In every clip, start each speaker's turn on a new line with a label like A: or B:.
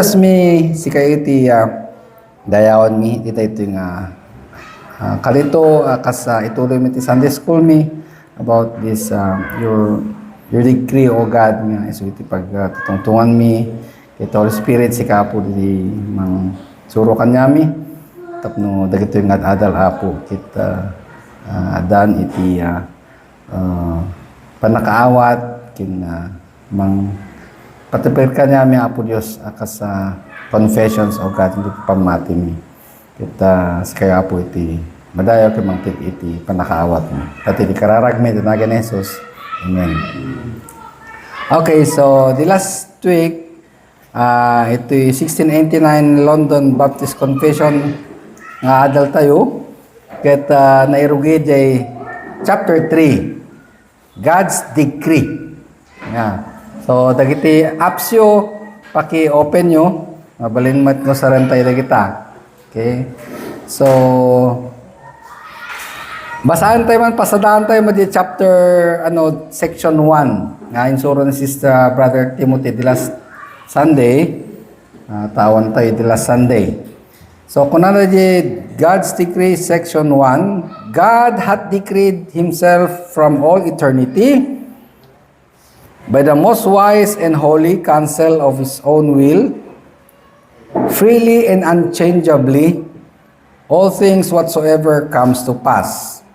A: Mi si iti dayawan mi ito yung kalito kas ituloy mi ti Sunday school mi about this your degree o God nga iso iti pagtutungtungan mi iti Holy Spirit si kapo di mang suro kanya mi tapno dagito yung adal apo kita adan iti panakaawat kin mang patipir ka niya mi Apo Diyos akas confessions o God hindi pamati mi. Kita kaya po iti madayo kay mangtik iti panakaawat mo. Pati di kararag mi tinagan ni Jesus. Amen. Okay, so the last week ito 1689 London Baptist Confession nga adal tayo. Ket nairugid ay chapter 3. God's decree. Yeah. So, dagiti apsyo, paki-open nyo. Mabalin mat ko sa rentay dagita. Okay? So, basahan tayo man, pasadaan tayo mo di chapter, section 1. Nga insuro ni Sister Brother Timothy the last Sunday. Tawan tayo the last Sunday. So, kung ano di God's decree, section 1. God hath decreed Himself from all eternity by the most wise and holy counsel of His own will, freely and unchangeably, all things whatsoever comes to pass.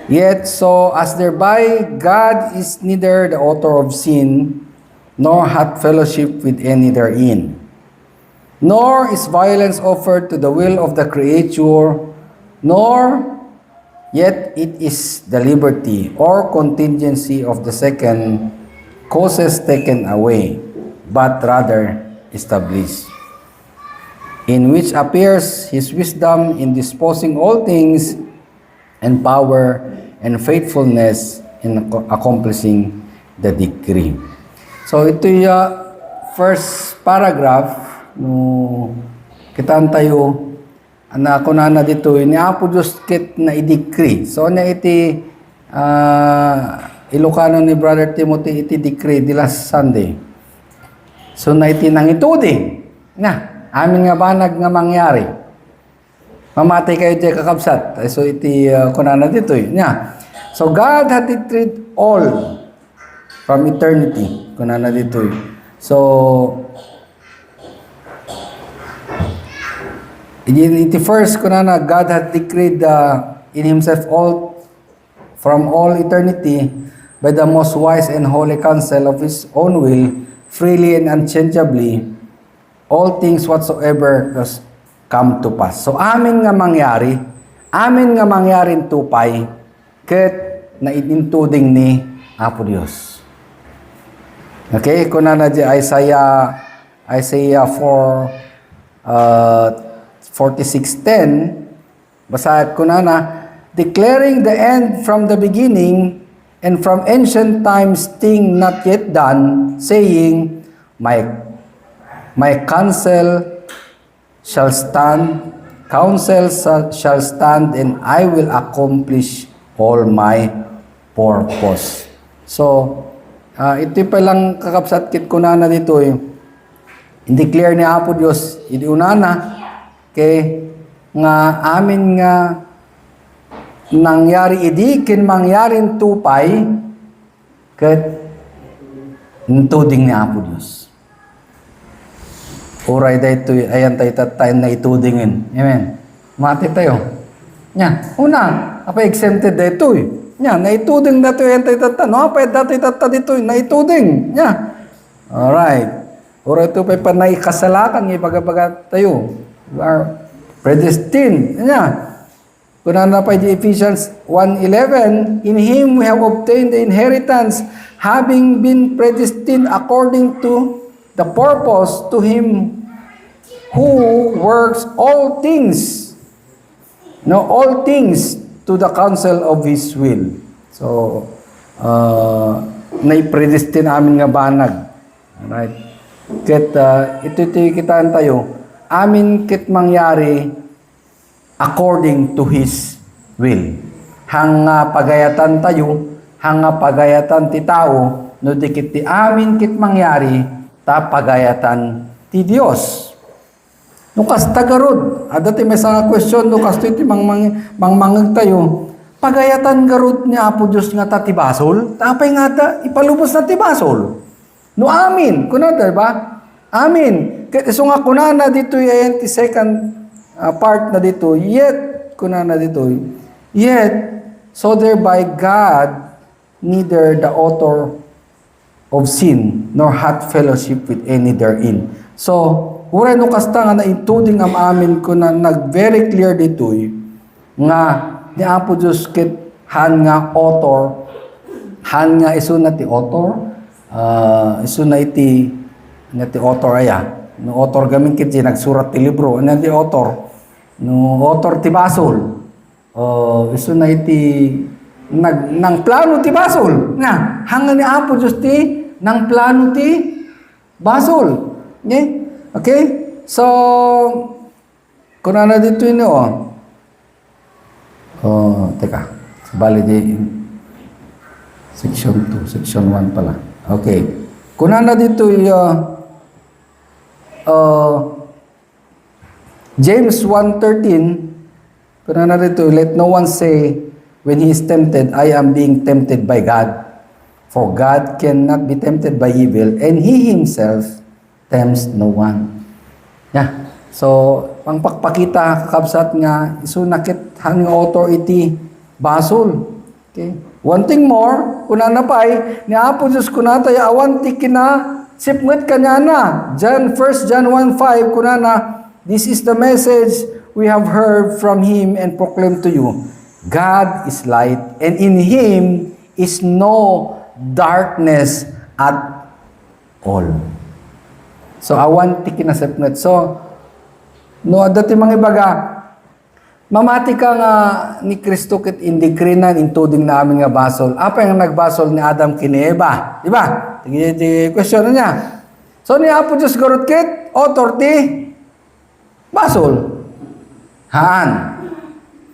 A: Yet so as thereby God is neither the author of sin, nor hath fellowship with any therein, nor is violence offered to the will of the creature, nor yet it is the liberty or contingency of the second causes taken away, but rather established, in which appears His wisdom in disposing all things, and power and faithfulness in accomplishing the decree. So ito yung first paragraph no kitaan tayo na ako na dito, ni Apo Diyos kit na i-decree. So, na iti Ilocano ni Brother Timothy iti decree di last Sunday. So, na iti nang ituding. Na, amin nga banag nga mangyari. Mamatay kayo iti kakabsat. So, iti kunana dito. Na. So, God had decreed all from eternity. Kunana dito. So, iti first kunana God had decreed in Himself all from all eternity by the most wise and holy counsel of His own will, freely and unchangeably, all things whatsoever come to pass. So amin nga mangyari tupay ket na itintuding ni Apo Dios. Okay, kunana di Isaiah 46:10, basahin ko na, declaring the end from the beginning, and from ancient times thing not yet done, saying, my counsel shall stand, and I will accomplish all my purpose. So, ito palang kakapsat kit ko na dito in-declare ni Apo Diyos, idiunana, kay nga amin nga nangyari idikin mangyarin tupay ket intuding ni Apo Dios. Uray dayto ayan tayo tatayin na itudingin. Amen. Mati tayo. Nya, una, apa exempted dayto Nya, naituding dato ayan tayo tatan. No, apa dato tata dito naituding. Nya. Alright. Uray to pay panay kasalakan ipagabaga tayo. We are predestined. Kunana pa di Ephesians 1:11, in Him we have obtained the inheritance, having been predestined according to the purpose to Him who works all things, all things to the counsel of His will. So, nai-predestined amin nga banag. Alright? Ket ito kitaan tayo, amin kit mangyari according to His will. Hanga pagayatan tayo, hanga pagayatan ti tao, no dikit ti amin kit mangyari, ta pagayatan ti Dios. Nukas tagarod, adati may sa question, nukas to iti mangmangag tayo, pagayatan garod ni Apo Diyos nga ta tibasol, tapay nga ta, ipalubos na tibasol. No amin, kunada, ba? Amin. So nga kunana dito yan, ti second part na dito, yet, kunana dito, yet, so thereby God, neither the author of sin, nor hath fellowship with any therein. So, uray no kasta nga naituding am amin ko na nag-very clear dito, nga ni Apo Diyos kit han nga author, han nga iso na ti author, iso na iti author aya. No author gamin kit nagsurat ti libro, ano ti author? No author ti basol. Iso na iti nang plano ti basol. Nga, hanga ni Apo Diyos ti nang plano ti basol. Okay? So, kung ano dito yun teka. Bali di section 2, section 1 pala. Okay. Kung ano dito James 1:13, kung ano dito, let no one say when he is tempted, I am being tempted by God. For God cannot be tempted by evil, and He Himself tempts no one. Yeah. So, ang pagpakita, kakabsat nga, isunakit hang author iti basol. Okay. One thing more, kuna na pa'y, ni Apo Diyos kuna tayo, awan ti kina, sipngat kanya na. 1 John 1:5, kuna na, this is the message we have heard from Him and proclaimed to you. God is light, and in Him is no darkness at all. So, awan ti kinasipngat. So, no, dati mga ibaga, mamati ka nga ni Kristo kit indikrinan intuding namin nga basol. Apa yung nagbasol ni Adam kini Eva? Diba? Di question niya. So, ni Apo Diyos garot kit, author ti basol. Haan.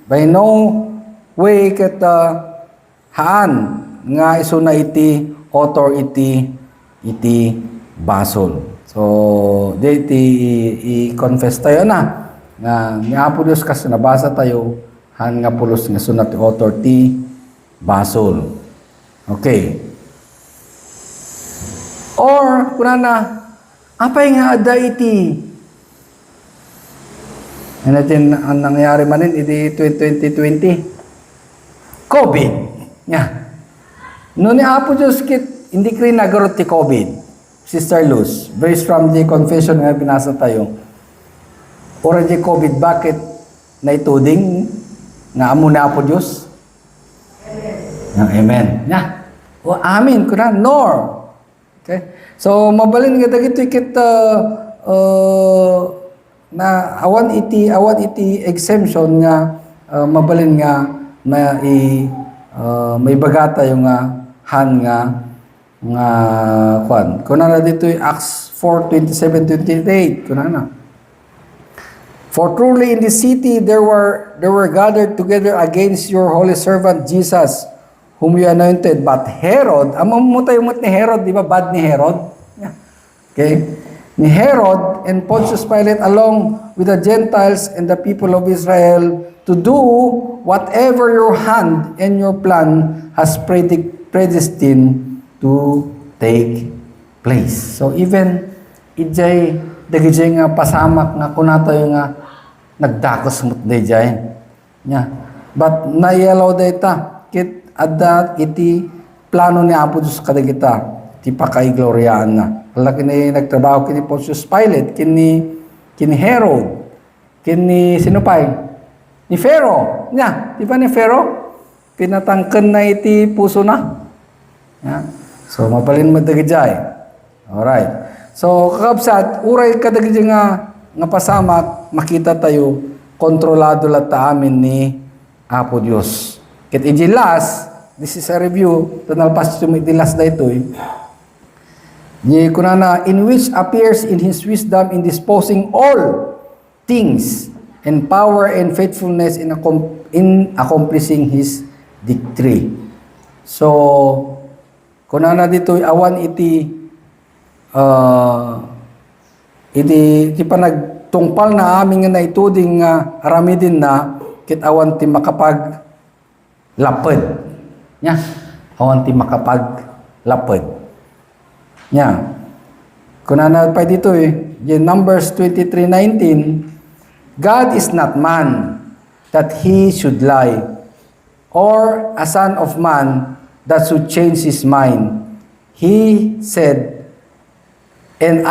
A: By no way kit haan nga iso na iti author iti basol. So, dito i-confess tayo na nga ni Apo Diyos kasi nabasa tayo han nga pulos nga sunat author ti basol. Okay. Or, kuna na, apay nga ada iti ano natin ang nangyari manin iti 2020 COVID. Yeah. No ni Apo Diyos kit hindi kri nagarot ti COVID. Sister Luz, based from the confession nga binasa tayo, already COVID, bakit naituding nga amo na po Diyos? Amen. Yeah. O amin, kuna, nor. Okay? So, mabalin nga dagito ikit na awan iti exemption nga mabalin nga na may bagata yung han nga kwan. Kuna na dito yung Acts 4:27-28. Kuna na. For truly in the city there were gathered together against your holy servant Jesus, whom you anointed. But Herod, amamutay mo ni Herod, di ba? Bad ni Herod. Yeah. Okay? Ni Herod and Pontius Pilate along with the Gentiles and the people of Israel to do whatever your hand and your plan has predestined to take place. So even ijay dagijay nga pasamak nga kunatayo nga nagdakos mo't dayjay. Yeah. But nayalaw dayta kit adda iti plano ni Apo Diyos kadagita ti pakaigloriaan na. Laki na nagtrabaho kini Pontius Pilate, kini Herod, kini sinupay? Ni Pharaoh. Yeah. Di ba ni Pharaoh? Pinatangken na iti puso na. Yeah. So, mapalin mo dagijay. Alright. So, kakabsat, uray kadagijay nga pasamak, makita tayo, kontrolado lahat ta amin ni Apo Diyos. Kit iji last, this is a review, tanal pas iti last na ito kunana, in which appears in His wisdom in disposing all things, and power and faithfulness in accomplishing His decree. So, kunana dito awan iti iti pa nagtungpal na aming nga naituding nga aramidin na kit awan ti makapag lapad. Nya, awan ti makapag lapad. Nya. Kunana pa dito yung Numbers 23:19, God is not man that he should lie, or a son of man that should change his mind. He said, and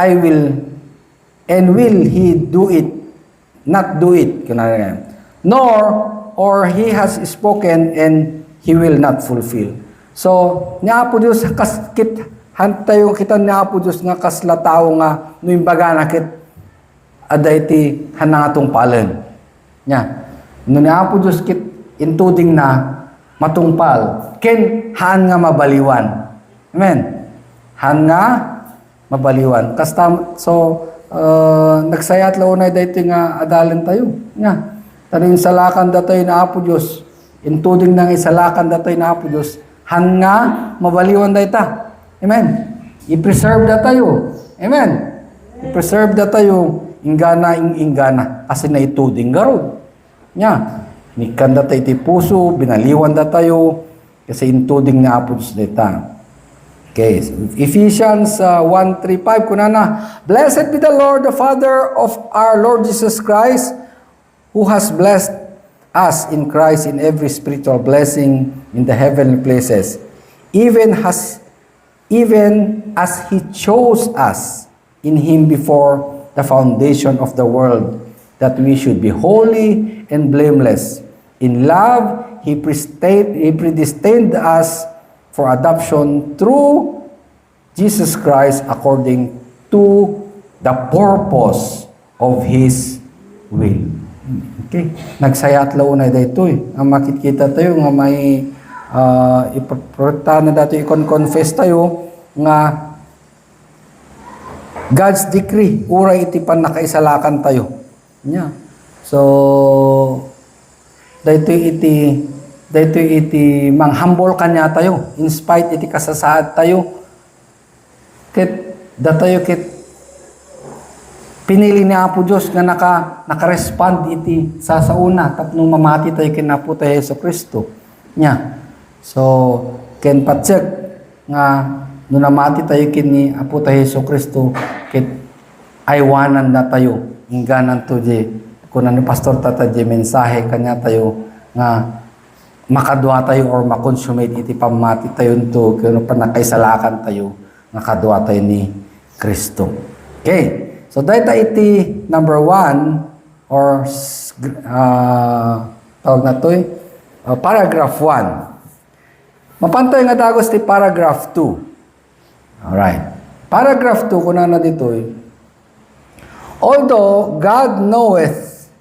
A: will he do it, not do it. Nor, or he has spoken and he will not fulfill. So, niya po Diyos, kaskit, hantayo kita niya po Diyos nga kasla tao nga, nuing baga nakit, aday ti hanangatong palen. Nya, niya po Diyos kit, intuding na matungpal, ken han nga mabaliwan. Amen. Han nga mabaliwan. Nagsayat launay dito nga adalan tayo. Nya, taning salakan datoy na Apo Diyos, intuding nang isalakan datoy na Apo Diyos, han nga mabaliwan dayta. Amen. I-preserve da tayo. Amen. I-preserve da tayo, inggana, kasi na ituding garod. Nya, nikan da tayo ti puso, binaliwan da tayo, kasi intuding na Apo Diyos dayta. Okay, Ephesians 1:3-5, kunana, Blessed be the Lord, the Father of our Lord Jesus Christ, who has blessed us in Christ in every spiritual blessing in the heavenly places, even as He chose us in Him before the foundation of the world, that we should be holy and blameless. In love, He predestined us for adoption through Jesus Christ according to the purpose of His will. Okay. Nagsayat lao na dito Ang makikita tayo nga may ipaprota na dato i-confess tayo nga God's decree, uray iti pan nakaisalakan tayo. Yeah. So, dito iti manghambol kanya tayo, in spite iti kasasaad tayo, datayo pinili ni Apo Diyos nga naka-respond iti sasauna tapno mamati tayo kinapo tayo Yesu Kristo. Nya. So, ken patsek nga no namati tayo kini Apo tayo Yesu Kristo ket aywanan na tayo ingganan to di kunan ni pastor tata di mensahe kanya tayo nga makadwa tayo or makonsummate iti pamati tayo to kuno pa nakaisalakan tayo nga kadwa tayo ni Kristo. Okay. So data iti number 1 or tawag na to paragraph 1. Mapantay nga dagos ti paragraph 2. Alright. Paragraph 2 kuna na dito although God knoweth.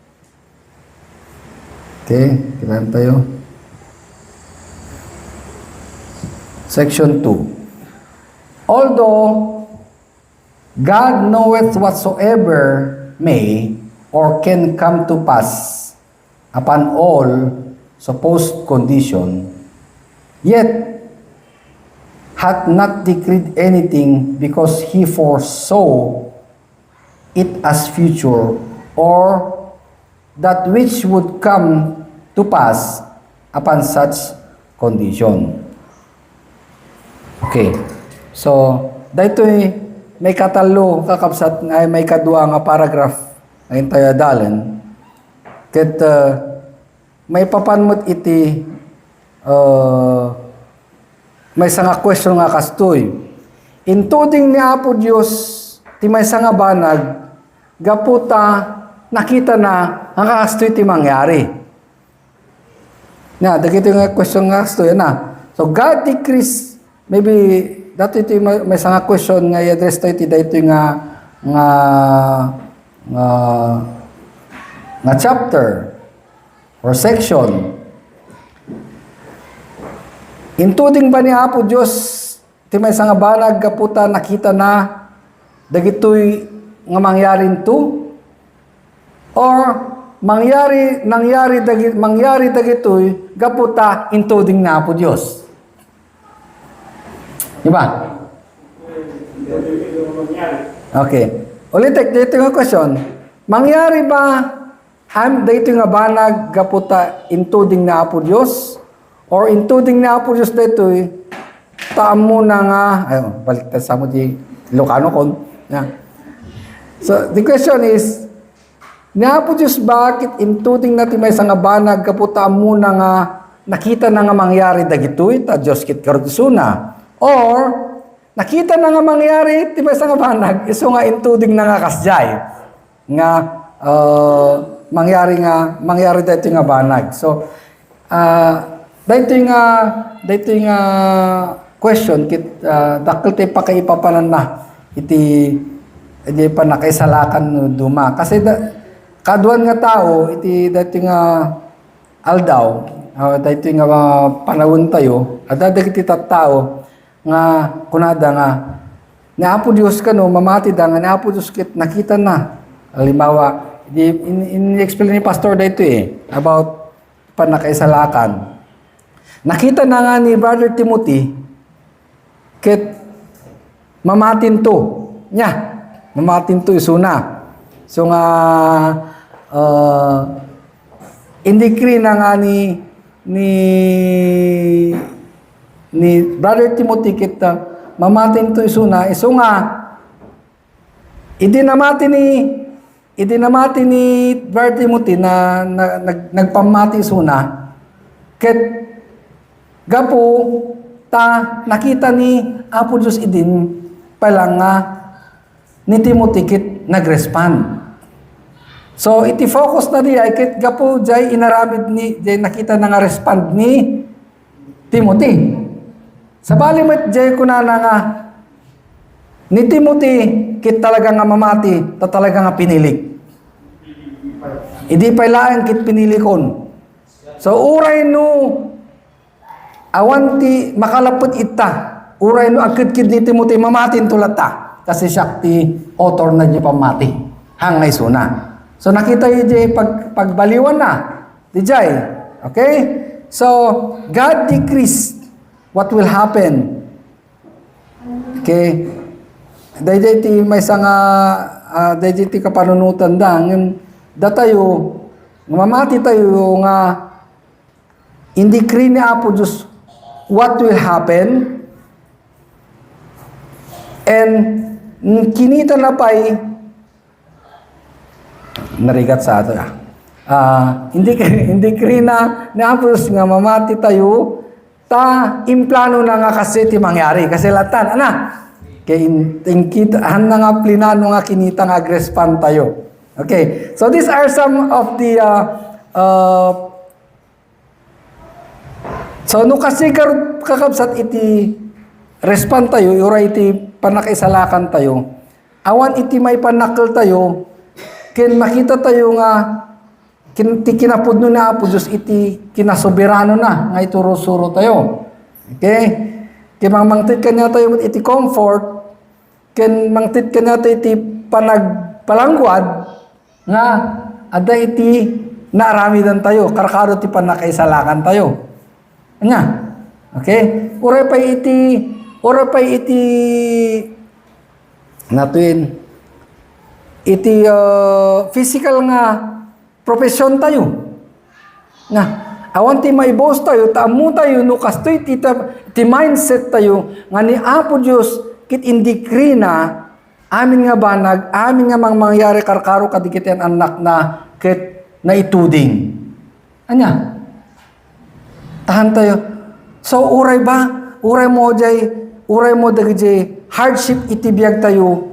A: Okay, kailan tayo? Section 2. Although God knoweth whatsoever may or can come to pass upon all supposed condition, yet hath not decreed anything because He foresaw it as future, or that which would come to pass upon such condition. Okay. So, dito may katalo kakapsat ay may kadua nga paragraph ngayon tayo adalan. Ket may papanmot iti may sanga question nga kastoy. Intuding ni Apo Dios ti may sanga banag gaputa nakita na ang kastoy ti mangyari. Na dagiti nga question nga kastoy na. So God decrees maybe dato ito may sanga question nga i-address tayo iti dito nga chapter or section. Intuding ba ni Apo Diyos ti may sanga banag kaputa nakita na dagitoy nga mangyarin to? Or mangyari dagitoy kaputa intuding na Apo Diyos? Diba? Okay. Ulitek, dito nga question. Mangyari ba dito nga banag gaputa intuding na Apo Diyos? Or intuding na Apo Diyos dito taam mo na nga, ayun, balik ta sa mo di Ilocano kon. Yeah. So, the question is, na Apo Diyos bakit intuding natin may nga banag kaputa mo na nga nakita na nga mangyari dagitoy ta Diyos kit karutisuna? Or, nakita na nga mangyari ti may nga banag iso nga intuding na nga kasjay nga mangyari dito nga banag. So, dito nga question kit dakkel ti pakaipapanan na iti pa nakaisalakan no duma. Kasi kaduan nga tao iti dito nga aldaw, dito nga panahon tayo, at dagiti tao nga kunada nga ni Apo Diyos kano mamati da nga ni Apo Diyos kit nakita na. Halimbawa, in-explain ni Pastor dito about panakaisalakan. Nakita na nga ni Brother Timothy, kit mamatin to. Mamatin to isuna. So nga, indikri na nga ni Brother Timothy kit mamatin to isuna. Iso nga, idinamati ni Brother Timothy na nagpamati suna ket gapo ta nakita ni Apo Diyos idin palang nga ni Timothy kit nagrespond. So iti focus na diya ket gapo jay inaramid ni jay nakita na nga respond ni Timothy. Sabali met jay kunana nga ni Timothy kit talaga nga mamati ta talaga nga pinilik. Idi pa laang kit pinilikon. So uray no awanti makalapot ita. Uray no agkid ni Timothy mamatin tulata kasi siya ti author na di pamati. Hangay suna. So nakita yu di pagbaliwan na. Di jay. Okay? So God decrees what will happen. Okay? Dahil ti may sanga dahil ti kapanunutan da tayo mamati tayo nga hindi ni Apo Diyos what will happen and kinita na pa'y narigat sa ato hindi na ni Apo Diyos nga mamati tayo ta implano na nga kasi ti mangyari kasi latan kaya han na nga plinano nga kinita nga agrespond tayo. Okay, so these are some of the so no kasi kakabsat iti respond tayo, ura iti panakaisalakan tayo. Awan iti may panakal tayo, kin makita tayo nga kinapudno na Apo Diyos iti kinasoberano na nga iturusuro tayo. Okay? Kimangmangtit kanya tayo iti comfort, ken mangtit kanya tayo iti panagpalangguad, nga ada iti naaramidan tayo, karkaro ti panakaisalakan tayo. Anya? Okay? Ura pa iti natuin iti physical nga profesyon tayo. Nga awan ti maibos tayo, taamu tayo, no kastoy ti mindset tayo, nga ni Apo Diyos, kit indikri na, amin nga banag, amin nga mangyari karkaro kadikit yan anak na, kit na ituding. Anya? Tahan tayo. So, uray mo dagiti hardship itibiyag tayo,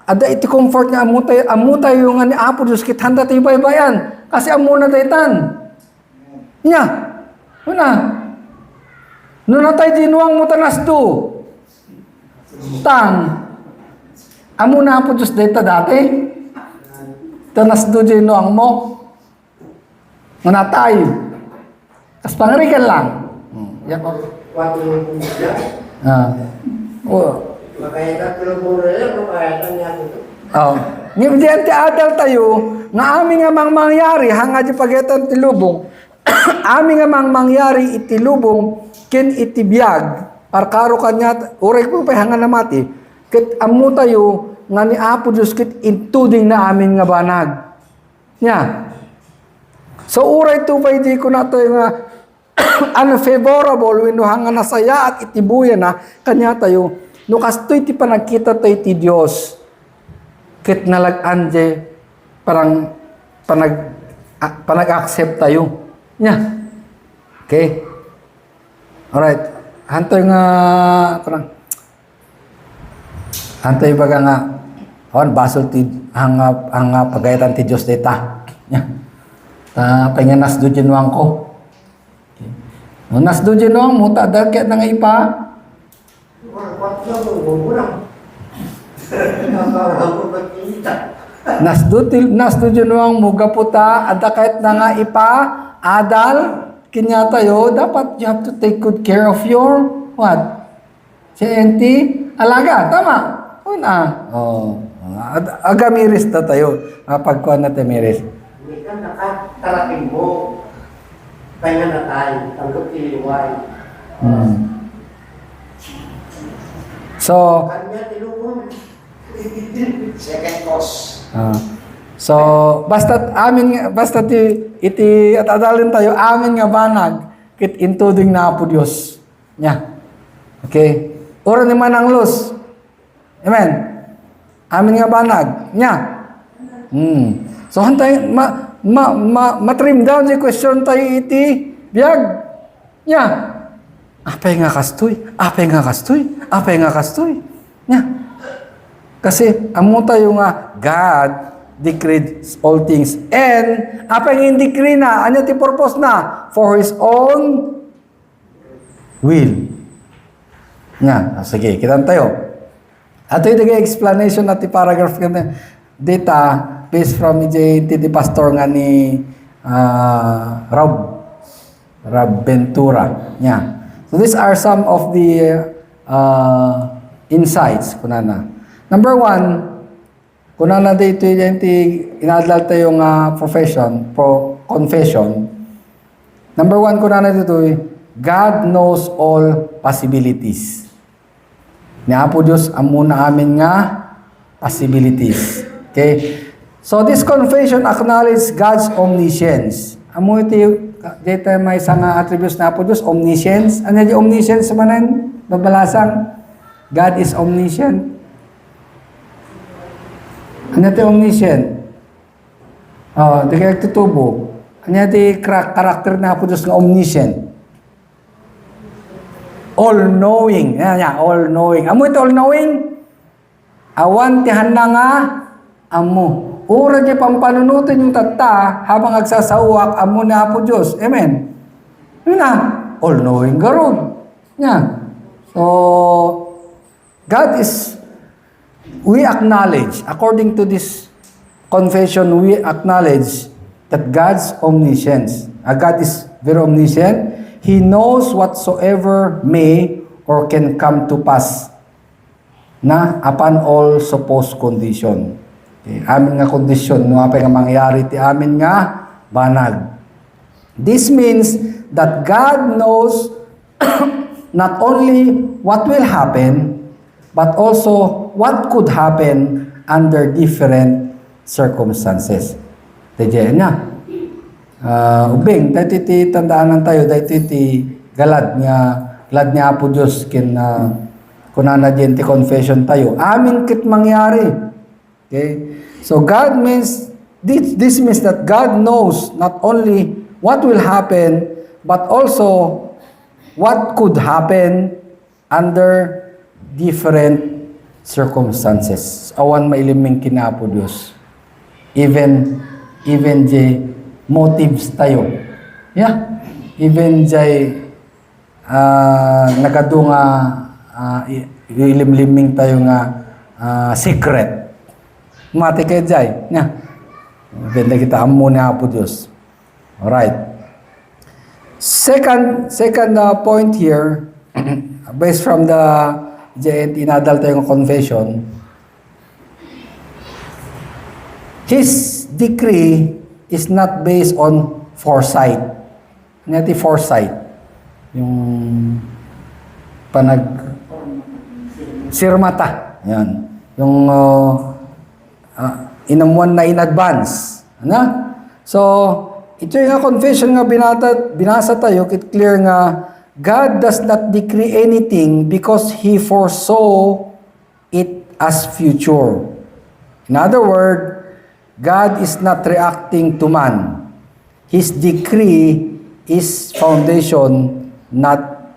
A: ada iti comfort nga amu tayo nga ni Apo Diyos kit handa tayo baybayan kasi amu na daytan nya no tayo dinuang mo tanasdo amu na Apo Diyos dayta dati tanasdo dinuang mo natay kas pangarikan lang yan po
B: Makaya tulong lang, makaya niya ito.
A: Ngimdiyan ti adal tayo, nga aming nga mangyari, hanga di pagetan ti lubong, aming nga mangyari iti lubong, ken iti biyag, parkaro kanya, uray po pa hanga na mati, Ket amo tayo nga ni Apo Dios ket intuding na amin nga banag. Nya. So uray to pay di ko nato nga unfavorable wenno hanga nasaya at itibuyan na kanya tayo no kastoy ti panagkita tayo ti Dios ket nalag-an je parang panag-accept tayo. Nya. Okay. Alright. Hantoy nga parang hantoy baga nga basol ti hanga pagayatan ti Dios deta. Nya. Pengen nasdo jinuang ko. Okay. No nasdo jinuang mo ta dagket na nga ipa. Nasdo jinuang mo gaputa ada kahit na nga ipa adal kinya tayo dapat you have to take good care of your what? CNT alaga tama. Una. Agamiris na tayo. Pagkuhan na temiris.
B: Hindi ka nakatarating mo. Kaya na tayo. Tanggap iliway.
A: So,
B: Kanya tilungon. Second cause.
A: so basta iti at adalin tayo amin nga banag kit intuding na po Dios. Nya. Okay. Ora ni manang los. Amen. Amin nga banag. Nya. So hantay matrim down the question tayo iti biag. Nya. Apay nga kastoy? Apay nga kastoy? Apay nga kastoy? Nya. Kasi amo tayo nga God decreed all things and apay nga decree na anya ti purpose na for His own will. Nya. Sige, kitan tayo. Ato yung explanation at paragraph ka data based from the pastor nga ni Rob Ventura. Yeah. So these are some of the insights kunana. Number one, kunana dito yung inadlal tayo nga confession. Number one, kunana dito God knows all possibilities. Niya po Diyos, amuna amin nga possibilities. Okay? So, this confession acknowledges God's omniscience. Amo iti, dito may isang attributes na po Diyos, omniscience. Ano yung omniscience manan? Babalasang, God is omniscient. Ano iti omniscient? Di kayo tutubo. Ano iti karakter na po Diyos nga omniscient? All-knowing. Yan, all-knowing. Amo ito all-knowing? Awan tihan na nga, amo. Ura di pampanunutin yung tata habang agsasauwak, amo na po Diyos. Amen. Yun na, all-knowing garod. Yan. So, God is, we acknowledge, according to this confession, we acknowledge that God's omniscience. God is very omniscient. He knows whatsoever may or can come to pass na upon all supposed condition. Okay. Amin nga condition, no apay nga mangyari ti amin nga banag. This means that God knows not only what will happen, but also what could happen under different circumstances. Tadya niya. Ubing, dahil iti tandaanan tayo, dahil iti galad niya po Diyos kunana din ti confession tayo. Amin kit mangyari. Okay? So God means, this means that God knows not only what will happen, but also what could happen under different circumstances. Awan mailiming kinapo Diyos. Even the motives tayo. Yeah. Even jay nakadunga ilimliming tayo nga secret. Mati kay jay. Yeah. Benda kita amo na po Diyos. Alright. Second point here, based from the inadal tayong confession, His decree is not based on foresight. Ano yung foresight? Yung sirmata. Yan. Yung inamuan na in advance. Ano? So, ito yung confession nga binasa tayo, it clear nga, God does not decree anything because He foresaw it as future. In other words, God is not reacting to man. His decree is foundation, not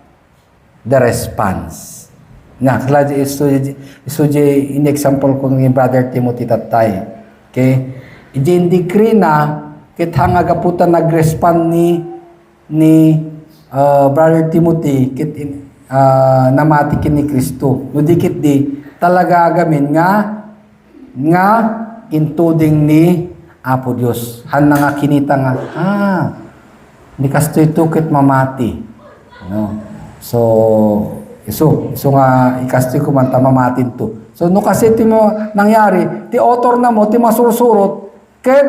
A: the response. Na, klad isuje in example ko ng Brother Timothy tatay. Okay? Iji decree na kit hanga gaputan nag-respond ni Brother Timothy kit namati kini Kristo. No dikit di talaga agamin nga intuding ni Apo Dios. Han nga kinita nga ni kastoy tukit mamati. No. So iso nga ikastoy ko man tamamatin to. So no kasi ti mo nangyari, ti author na mo ti masursurot ket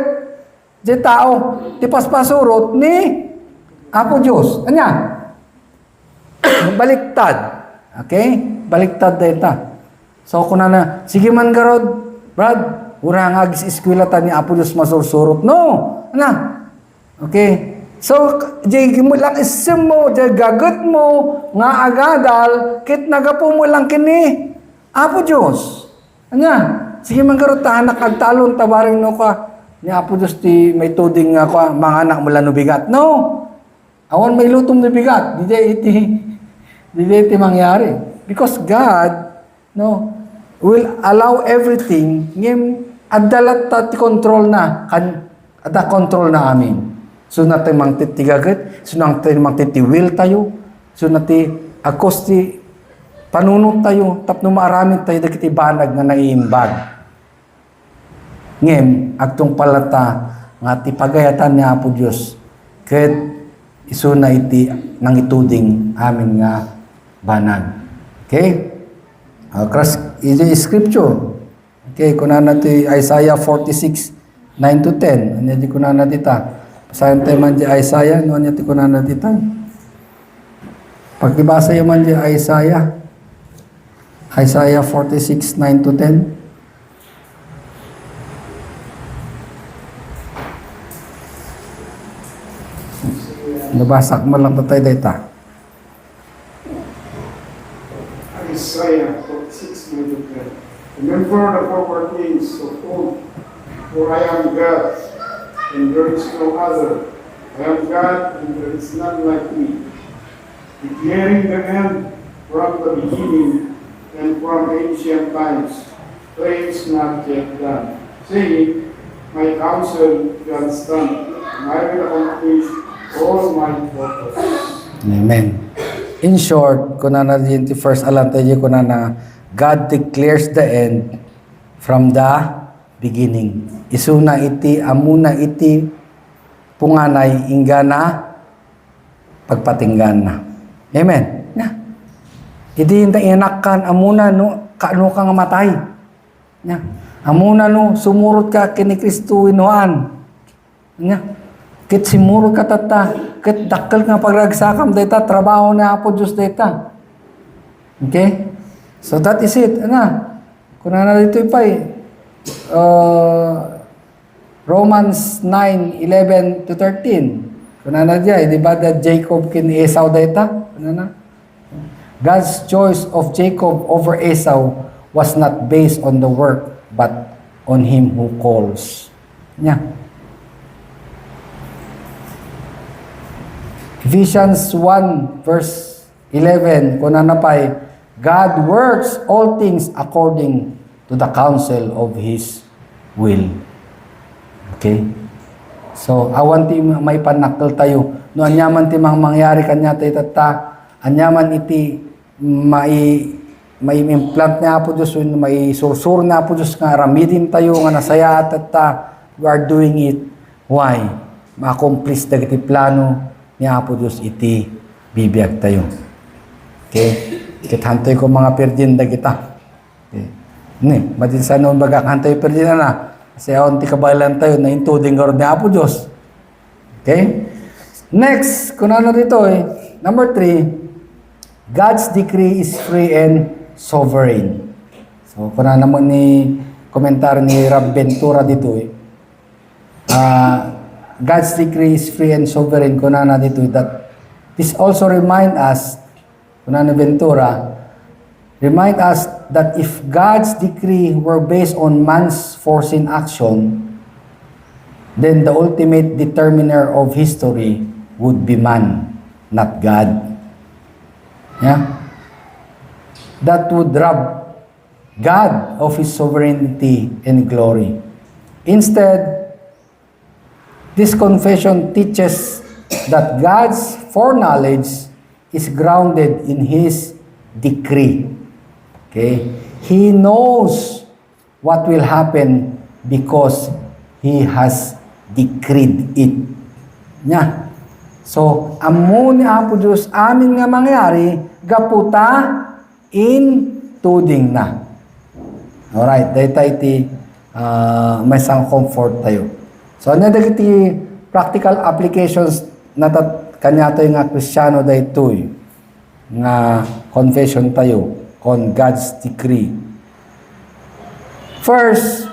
A: di tao ti paspasurot ni Apo Dios. Anya? Baliktad. Okay? Baliktad data. So kunana sige man garod, Brad, urang agis eskwela ta ni Apo Dios masursurot. No. Ana? Okay? So, jay mo lang isim mo, jay gagot mo, nga agadal, kit nagapo mo lang kini. Apo Diyos. Anya, sige man garot ta, anak agtalon, tabaring no ka. Ni Apo Diyos ti may tuding nga ka, mga anak mo lang no bigat. No. Awan may lutom no bigat. Di iti mangyari. Because God, no, will allow everything, ngim, adalat ti control na, ada control na amin. So natin mang titigagat, so natin mang titiwil tayo, so natin akos ti panunot tayo, tapno maaramid tayo dagiti banag nga naiimbag. Ngem, agtong palata nga ti pagayatan ni Apo Dios, ket iso na iti nang ituding amin nga banag. Okay? Iti scripture. Okay, kunana ti Isaiah 46, 9-10. Ano di kunana dita? Pasayan tayo man di Isaiah, no niya ti kunana dita. Pagkibasa yung man di Isaiah 46, 9-10. Nabasak mo lang tatay data.
C: Isaiah 46, 9-10. Remember the former things of old, for I am God, and there is no other. I am God, and there is none like me. Declaring the end from the beginning, and from ancient times, things not yet done. Saying, my counsel shall stand, and I will accomplish all my purposes.
A: Amen. In short, kunana din ti first alam tayo kunana, God declares the end from the beginning. Isuna iti, amuna iti, punganay, ingana, pagpatinggan. Amen. Yeah. Iti yung inakan, amuna no, kaano ka nga matay. Yeah. Amuna no, sumurot ka kini Kristo inuan. Yeah. Kit simurot ka tata, kit dakkel nga pagragsakam data, trabaho na Apo Diyos data. Okay? So that is it. Ano? Kunana dito ipay, Romans 9:11-13. Kunana diya, di ba that Jacob kin Esau data? Kunana? God's choice of Jacob over Esau was not based on the work, but on him who calls. Yeah. Ephesians 1 verse 11, kunana pay, God works all things according to the counsel of His will. Okay? So, awan ti may panaktal tayo. No, anyaman ti mangyari kanya tayo tata, anyaman iti may implant niya po Diyos, may sursur na po Diyos nga ramidin tayo nga nasaya tata, we are doing it. Why? Ma-accomplish dagiti plano ni Apo Diyos iti bibiyag tayo. Okay? Kithantoy ko mga perdin da kita. Okay. Madin sa noon baga hantoy perdin na. Kasi aon ti kabalan tayo na intuding garod ni Apo Diyos. Okay? Next, kung ano dito number 3, God's decree is free and sovereign. So, kuna naman ni komentar ni Rab Ventura dito God's decree is free and sovereign, kuna na dito that this also remind us, kuna ni Ventura, remind us that if God's decree were based on man's foreseen action, then the ultimate determiner of history would be man, not God. Yeah? That would rob God of His sovereignty and glory. Instead, this confession teaches that God's foreknowledge is grounded in His decree. Okay? He knows what will happen because He has decreed it. Nya. So, amo ni Apo Diyos amin nga mangyari, gaputa in tuding na. Alright, dahil tayo may isang comfort tayo. So, ano dahil practical applications na kanya tayo nga Kristiyano dahil ito nga confession tayo on God's decree. First,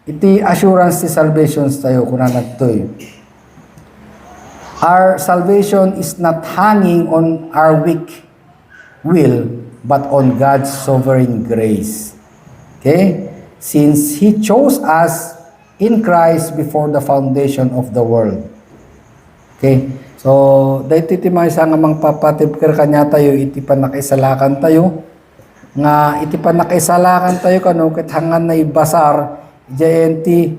A: iti assurance ti salvation tayo kuna nagtoy. Our salvation is not hanging on our weak will, but on God's sovereign grace. Okay? Since He chose us in Christ before the foundation of the world. Okay? So, dahil iti may isa nga mang papatipkir kanya tayo, iti pa nakaisalakan tayo, nga iti pa nakaisalakan tayo kano, kat hangan na ibasar, iti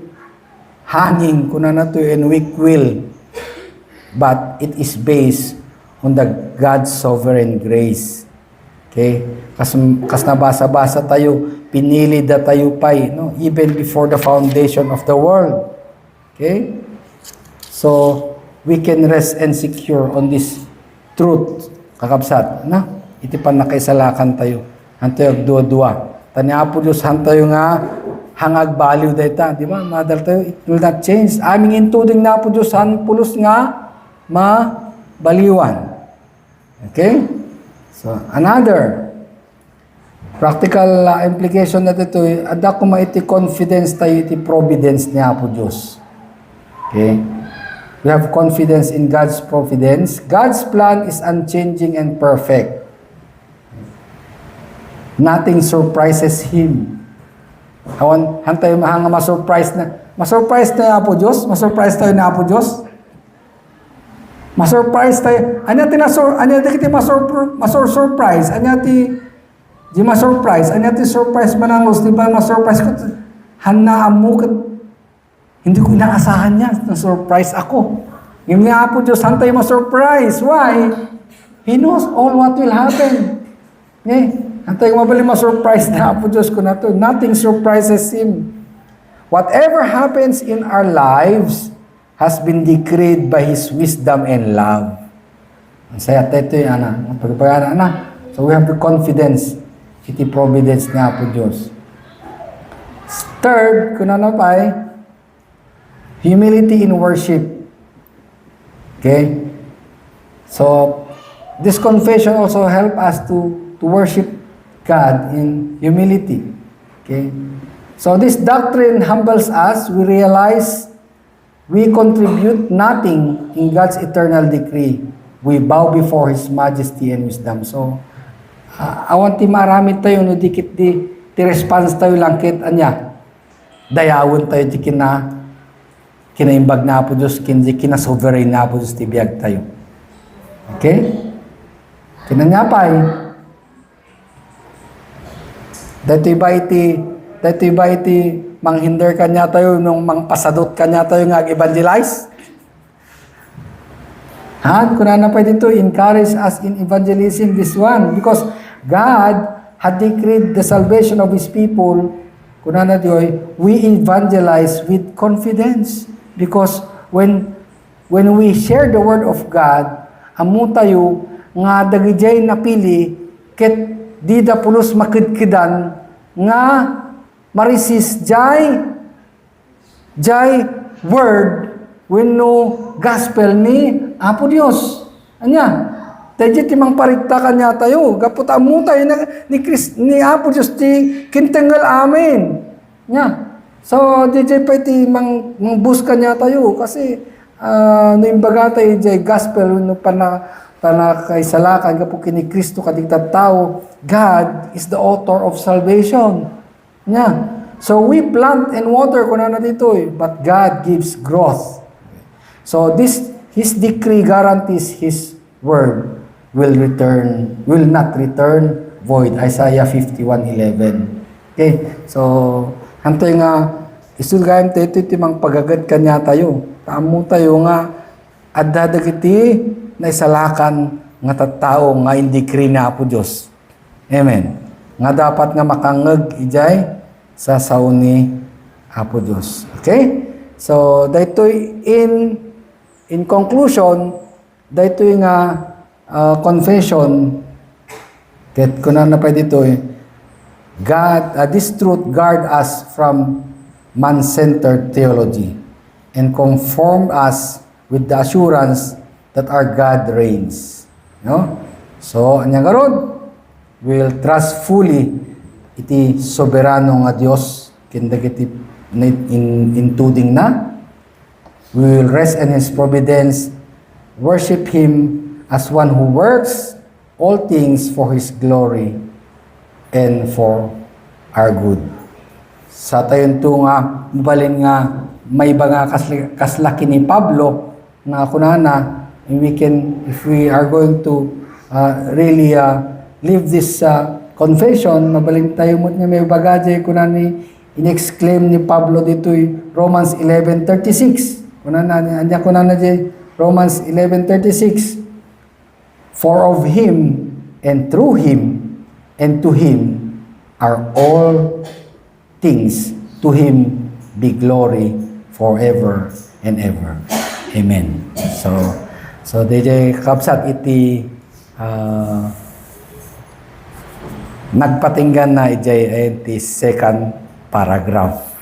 A: hanging kuna na to in weak will. But it is based on the God's sovereign grace. Okay? Kas nabasa-basa tayo, pinili da tayo pa'y, no? Even before the foundation of the world. Okay? So, we can rest and secure on this truth. Kakabsat, na? Iti pa nakaisalakan tayo. Hantayo agdua-dua. Tani Apo Diyos, hantayo nga hangag baliw dayta. Di ba? Madal tayo, it will not change. Aming intuding na Apo Diyos, pulos nga mabaliwan. Okay? So, another practical implication na ito, ada ko maiti confidence tayo iti providence ni Apo Diyos. Okay? We have confidence in God's providence. God's plan is unchanging and perfect. Nothing surprises Him. Hantay mahanga ma-surprise na. Ma-surprise tayo Apo Diyos? Ma-surprise tayo ni Apo Diyos? Ma-surprise tayo. Anya ti ma-surprise. Anya ti di ma-surprise. Anya ti surprise manangos. Di ba ma-surprise ko? Hanaan mo kat hindi ko inaasahan niya. Na-surprise ako. Yung nga Apo Diyos, hantay ma-surprise. Why? He knows all what will happen. Okay? Hantay mabali ma-surprise na Apo Diyos ko na to. Nothing surprises Him. Whatever happens in our lives has been decreed by His wisdom and love. Ang saya tayo yung pagpapayana. So we have the confidence, iti providence nga po Diyos. Third, kung ano pa humility in worship. Okay? So, this confession also help us to worship God in humility. Okay? So, this doctrine humbles us. We realize we contribute nothing in God's eternal decree. We bow before His majesty and wisdom. So, awan ti marami tayo, no dikit ti response tayo lang kit anya. Dayawon tayo ti kinaimbag na po Diyos, kina-sovereign na po Diyos ti biyag tayo. Okay? Kinanyapay. Dito ba iti manghinder kanya tayo nung mangpasadot kanya tayo nga evangelize? Kuna na pa dito, encourage us in evangelism this one because God had decreed the salvation of His people. Kuna na diyo, we evangelize with confidence because when we share the word of God, amu tayo nga dagijay napili ket di da pulos makidkidan nga marisis jay word wenno gospel ni Apo Dios. Anya? Dahil timang parigta kanya tayo. Gapot amo tayo ni Apo Diyos ti kintenggal amin. Nya. So, DJ pa iti mang bus kanya tayo. Kasi, no imbaga tayo DJ gospel, no panakaisalakan ka po kini Kristo kadigtad tao, God is the author of salvation. Nya. So, we plant and water kung ano dito but God gives growth. So, His decree guarantees His word will not return void. Isaiah 51:11. Okay, so hantoy nga isulgayam tayo iti mang pagagad kanya tayo. Tamo tayo nga addadagiti na isalakan nga tattao nga indikri na Apo Dios. Amen. Nga dapat nga makangeg ijay sa sauni Apo Dios. Okay? So daytoy in conclusion, daytoy nga confession, ket kunan na pa dito God, this truth guard us from man-centered theology and conform us with the assurance that our God reigns. No? So, anya garod, we'll trust fully iti soberano nga Dios kindagiti intuding na. We will rest in His providence, worship Him as one who works all things for His glory and for our good. Sa tayon to nga, mabalin nga, may ba nga kaslaki ni Pablo na kunana, we can, if we are going to really live this confession, mabalin tayo mo nga may bagay kunani, in-exclaim ni Pablo dito'y Romans 11:36. Kunana Romans 11:36. For of Him, and through Him, and to Him are all things. To Him be glory forever and ever. Amen. So DJ kapsat iti nagpatinggan na iti second paragraph.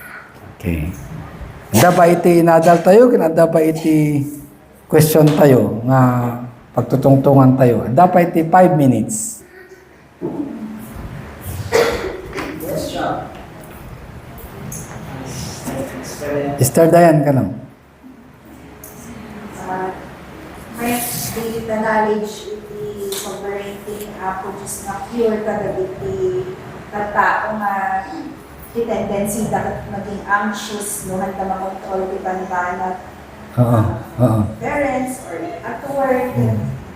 A: Okay. Dapat iti inadal tayo, kinada pa iti question tayo nga pagtutungtungan tayo. Dapat iti 5 minutes. Sister Dayan ka lang.
D: First, the knowledge iti sovereignty Apo Diyos na pure kadagiti katao nga ti tendency dapat maging anxious no handa makontrol ti pantanat parents or at work.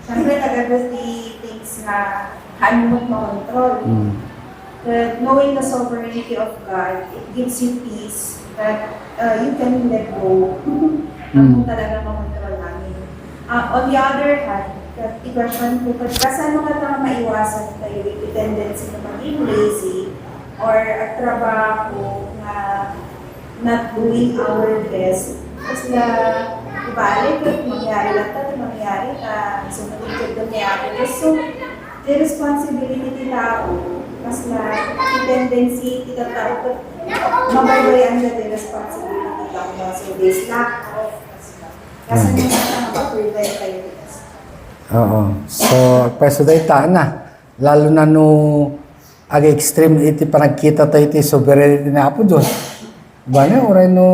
D: Siyempre nagaguti things na hanmot makontrol. But knowing the sovereignty of God, it gives you peace that you can let go. Ang talaga makontrol namin. On the other hand, i-question ko, kasi mga tama maiwasan tayo yung tendency na maging lazy or at trabaho na not doing our best. Kasi na ibalik at mangyari lang ito, mangyari na sumunod ko doon kaya ako. So, the responsibility ni tao, mas na tendency, ito tao ko, mababayan na the responsibility lang ba. So, there's lack of, kasi nung nakapag-prevent kayo dito.
A: Oo. So, peso dahi na. Lalo na no ag-extreme iti panagkita tayo iti sovereignty na Apo Diyos. Diba na, oray no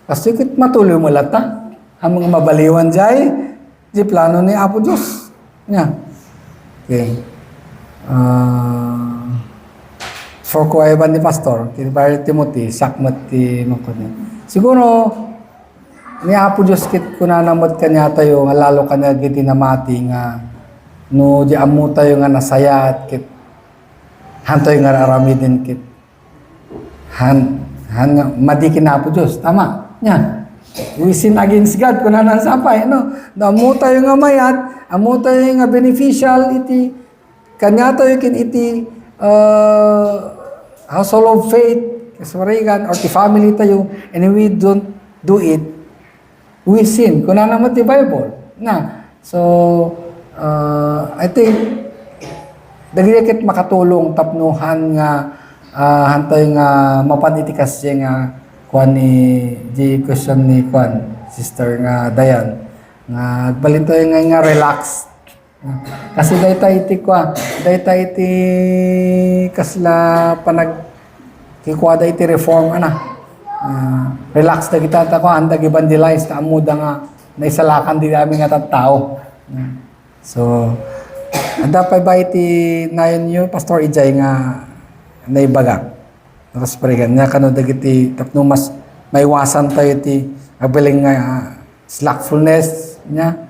A: kasi kit matuloy mo lata. Ang mga mabaliwan jay, di plano ni Apo Diyos. Nya. Okay. For kuwaiban ni Pastor, kini Timothy, sakmat ti mangkot. Siguro, ni Apo Diyos kit kunanamot kanya tayo, nga lalo kanya kiti namati nga, no di amu tayo nga nasayat, kit hantoy nga aramidin kit. Madikin na Apo Diyos. Tama. Yan. We sin against God kung nanan sapay. No? Amu tayo nga mayat, amu tayo nga beneficial iti, kanya tayo kin iti household of faith, kaswarigan, or ti family tayo, and we don't do it, we sin. Kung naman ti Bible. Na. So, I think, dagirikit makatulong tapnuhan nga hantay nga mapanitikas siya nga kuan ni question ni kuan sister nga Dayan nga agbalin tayo nga relax Kasi dayta iti kwa, dayta iti kasla panag kikuha da iti reform relax da kita ta ko anda gibandilize ta amuda nga naisalakan di namin nga tattao. So anda pa ba iti nayon nyo Pastor Ijay nga naibagak. Tapos paregan nya kano dagiti tapno mas maiwasan tayo iti abiling slackfulness nya.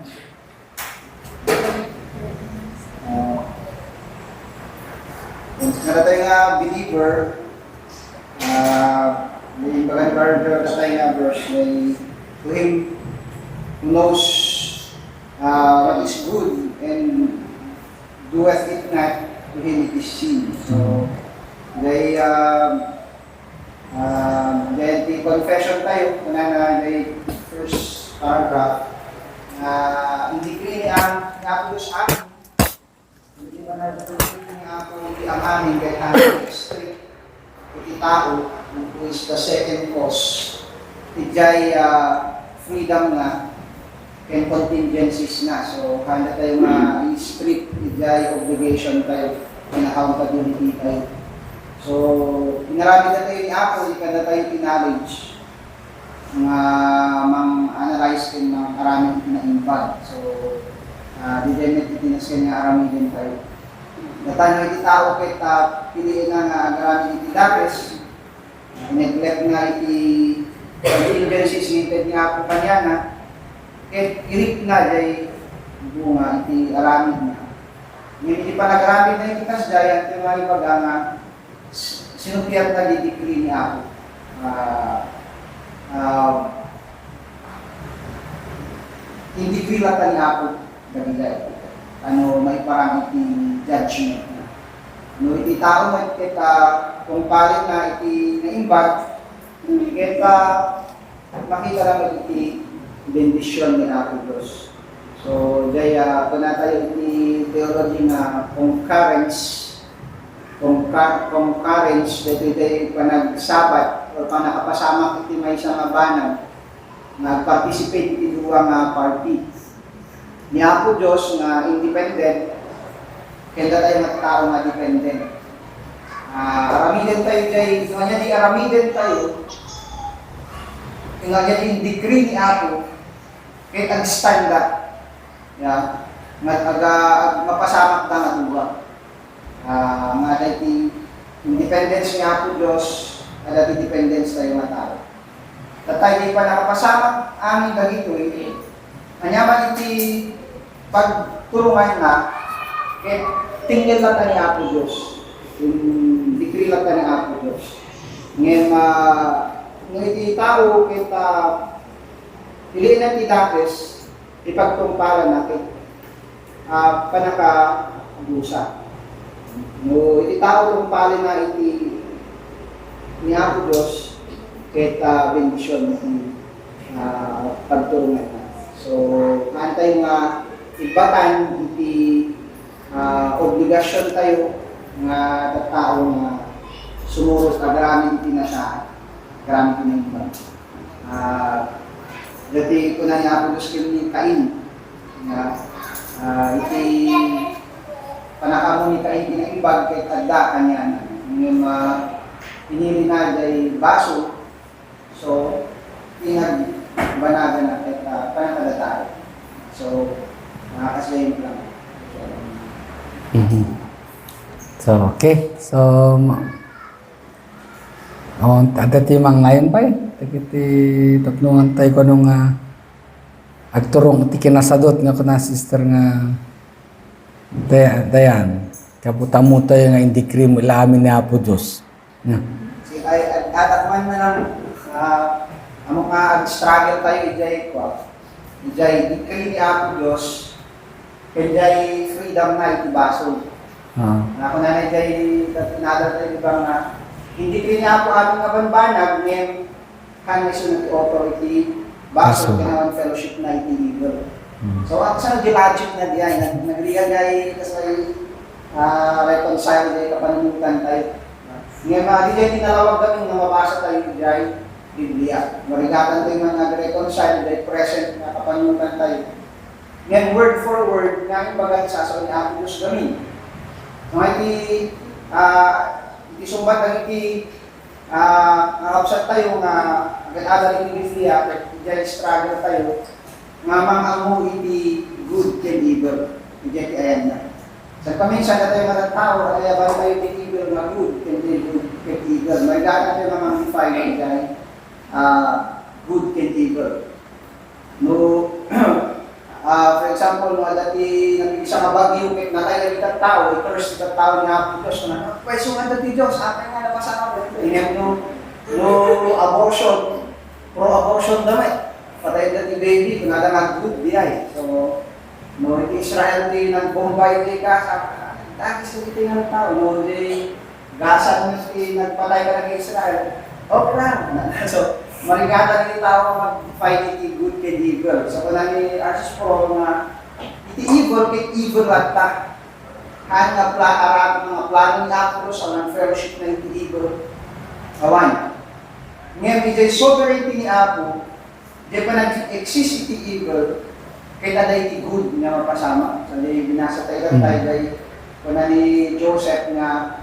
E: Kada tayo nga believer, may bagan na tayo nga verse, may to him who knows what is good and doeth it not, to him it is sin. So, they the confession tayo, na first paragraph, hindi kini ang Apostles amin, hindi ba na ako ang amin kahit namin strict iti tao who is the second cause ijay freedom na and contingencies na. So kanda tayo strict ijay obligation tayo and accountability tayo. So pinarami na tayo ni Apple, kanda tayo knowledge mga mang-analyze din ng maraming pina-imbag. So di din natitinaskan nga arami din tayo. Natanong iti tao kahit piliin na nga maraming iti dapes, neglect na iti contingencies needed nga po kanya na, kahit irik na jay bunga iti aramid na. Ngayon iti panagaramid na iti kasdayan, iti mga ibaga nga sinupiyat na didikli ni ako. Hindi kilatan ni ako dagigay. May parang iti judgment na. No, iti tao na kita kung palit na iti naimbag, kita makita lang iti bendisyon ni Apo Diyos. So, daya na tayo iti theology na concurrence, dito tayo panagsabat o panakapasamak iti may isang abanag, nag-participate iti duwang party. Ni Apo Diyos na independent, kaya tayo magtao na dependent. Aramiden tayo dyan, kung nga di aramiden tayo, kung nga yung decree ni Apo, kaya ag-stand up, mapasamak na nga duwa. Mga dati, independence ni Apo Diyos, at dependence tayo mga tao. Tatay di pa nakapasamak amin dagito, anyaman iti pagtulungan na, kaya tingin lang ni Apo Diyos. Yung decree lang ni Apo Diyos. Ngayon, iti tao, kita piliin natin dapes, ipagtumparan natin, panaka-abusa. No, iti tao tumpalin na iti ni Apo Diyos, kita bendisyon iti pagtulungan na. So, tayo nga ibatan iti obligasyon tayo nga tao nga sumurot ka garamit iti nasa garamit iti iba. Dati ko na niya Apo Diyos ni Cain nga iti panakamo ni Cain tinaimbag kay tagda kanya yung pinili na jay baso. So, banagan na kahit panakalatay. So, nakakaslayin lang.
A: So, okay. So, adati mang ngayon pa Takiti tatlungan tayo ko nung agturong iti kinasadot nga ko na sister nga dayan. Kaputamu tayo nga hindi krim ilamin ni Apo Diyos.
E: Si ay atakman na lang amo nga struggle tayo ijay ko. Ijay decree ni Apo Diyos. Ijay freedom na iti baso. Ako na ijay tinadal tayo ibang hindi kini Apo aming abanbanag ngayon kan isunod authority baso kinawan fellowship na iti legal. So ako sa logic na diyan nagriagay kasi reconcile day kapanunutan tayo. Ngayon di tayo tinalawag kami na mabasa tayo diyan Biblia. Marigatan tayo mga nag-reconcile day present na kapanunutan tayo. Ngayon, word for word, nga imbaga sa ni Apo Diyos kami. Nga iti sumbat ang iti nakapsat tayo nga agad-agad iti Biblia at iti struggle tayo nga mangamo iti good and evil. Iti ayan na. Sa paminsan na tayo mga tao, kaya ba tayo iti evil nga good and evil. May gana tayo nga define iti good and evil. No, for example, no, dati nag-isa nga bagyo, natay na tao, i-curse itong tao niya, Diyos na, pweso nga dati Diyos, akin nga nabasa ka, ingat no abortion, pro-abortion damay, patay dati baby, kung nada nga good di ay. So, no, Israel di nag-bombay di Gaza, dati sa iti nga tao, no, di Gaza nagpatay ka ng Israel, okay lang. So, marigata ni tao mag-fight iti good kay evil. So, kung ni Arsis Pro na iti evil kay evil at ta. Haan nga arap mga plano ni Apollos ang fellowship na iti evil. Awan. Ngayon, iti sovereignty ni Apo, di pa nag-exist iti evil, kaya tada iti good nga mapasama. So, di binasa tayo tayo kung ni Joseph nga